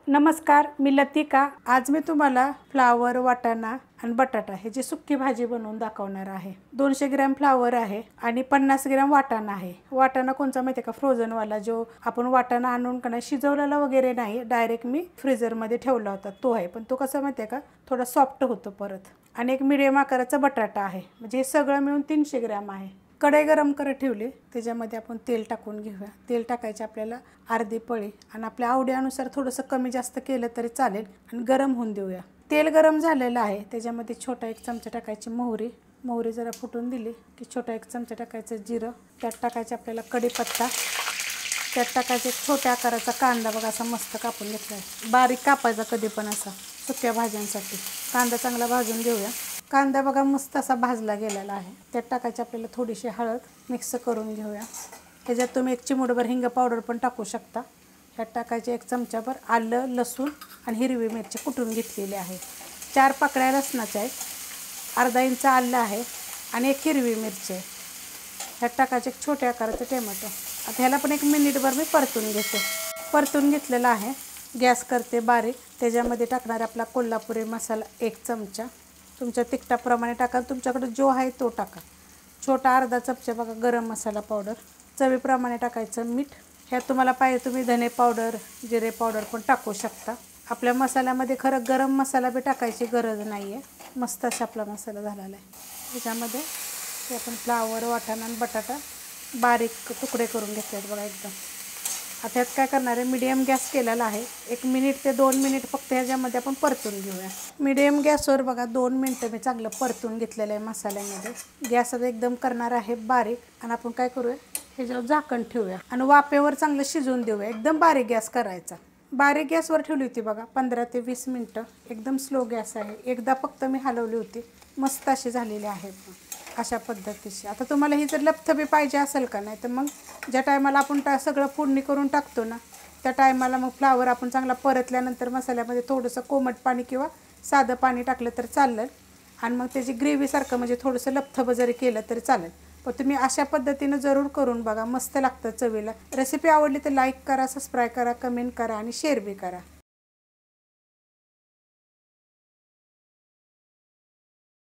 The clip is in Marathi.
नमस्कार, मी लतिका। आज मी तुम्हाला फ्लावर, वाटाणा आणि बटाटा ह्याची सुक्की भाजी बनवून दाखवणार आहे। 200 ग्रॅम फ्लावर आहे आणि 50 ग्रॅम वाटाणा आहे। वाटाणा कोणता माहिती का, फ्रोझन वाला, जो आपण वाटाणा आणून का नाही शिजवलेला वगैरे नाही, डायरेक्ट मी फ्रीजर मध्ये ठेवला होता तो आहे। पण तो कसा माहिती का, थोडा सॉफ्ट होतो परत। आणि एक मीडियम आकाराचा बटाटा आहे। म्हणजे हे सगळं मिळून 300 ग्रॅम आहे। कढई गरम करत ठेवली, त्याच्यामध्ये आपण तेल टाकून घेऊया। तेल टाकायचे आपल्याला अर्धी पळी आणि आपल्या आवडीनुसार थोडंसं कमी जास्त केलं तरी चालेल आणि गरम होऊन देऊया। तेल गरम झालेलं आहे, त्याच्यामध्ये छोटा 1 चमचा टाकायची मोहरी जरा फुटून दिली की छोटा 1 चमचा टाकायचं जिरं, त्यात टाकायचं आपल्याला कढीपत्ता, त्यात टाकायचं छोट्या आकाराचा कांदा, बघा असा मस्त कापून घेतलाय, बारीक कापायचा कधी पण असा सुक्या भाज्यांसाठी। कांदा चांगला भाजून घेऊया। कांदा बघा मस्त असा भाजला गेलेला आहे। त्यात टाकायची आपल्याला थोडीशी हळद, मिक्स करून घेऊया। त्याच्यात तुम्ही 1 चिमूटभर हिंग पावडर पण टाकू शकता। त्यात टाकायचे 1 चमचाभर आलं, लसूण आणि हिरवी मिरची कुटून घेतलेली आहे। 4 पाकळ्या लसणाच्या आहेत, अर्धा इंच आलं आहे आणि 1 हिरवी मिरची आहे। त्यात टाकायचे 1 छोट्या आकाराचे टोमॅटो। आता ह्याला पण 1 मिनिटभर मी परतून घेते। परतून घेतलेला आहे, गॅस करते बारीक। त्याच्यामध्ये टाकणार आपला कोल्हापुरी मसाला 1 चमचा, तुमच्या तिखटाप्रमाणे टाका, तुमच्याकडे जो आहे तो टाका। छोटा अर्धा चमचा बघा गरम मसाला पावडर, चवीप्रमाणे टाकायचं मीठ। ह्यात तुम्हाला पाहिजे तुम्ही धने पावडर, जिरे पावडर पण टाकू शकता। आपल्या मसाल्यामध्ये खरं गरम मसाला बी टाकायची गरज नाही आहे, मस्त असा आपला मसाला झालेला आहे। त्याच्यामध्ये हे आपण फ्लावर, वाटाणा आणि बटाटा बारीक तुकडे करून घेतलेत बघा एकदम। आता ह्यात काय करणार आहे, मीडियम गॅस केलेला आहे। 1 मिनिट ते 2 मिनिट फक्त ह्याच्यामध्ये आपण परतून घेऊया। मीडियम गॅसवर बघा 2 मिनिटं मी चांगलं परतून घेतलेलं आहे मसाल्यामध्ये। गॅस आता एकदम करणार आहे बारीक आणि आपण काय करूया, ह्याच्यावर झाकण ठेवूया आणि वाफेवर चांगलं शिजवून देऊया। एकदम बारीक गॅस करायचा। बारीक गॅसवर ठेवली होती बघा 15 ते 20 मिनिटं, एकदम स्लो गॅस आहे। एकदा फक्त मी हलवली होती, मस्त अशी झालेली आहे अशा पद्धतीची। आता तुम्हाला ही जर लपथबी पाहिजे असेल का नाही, तर मग ज्या टायमाला आपण सगळं फोडणी करून टाकतो ना, त्या टायमाला मग फ्लावर आपण चांगला परतल्यानंतर मसाल्यामध्ये थोडंसं कोमट पाणी किंवा साधं पाणी टाकलं तर चालेल आणि मग त्याची ग्रेव्हीसारखं म्हणजे थोडंसं लपथबं जरी केलं तरी चालेल। पण तुम्ही अशा पद्धतीनं जरूर करून बघा, मस्त लागतं चवीला। रेसिपी आवडली तर लाईक करा, सबस्क्राईब करा, कमेंट करा आणि शेअर बी करा।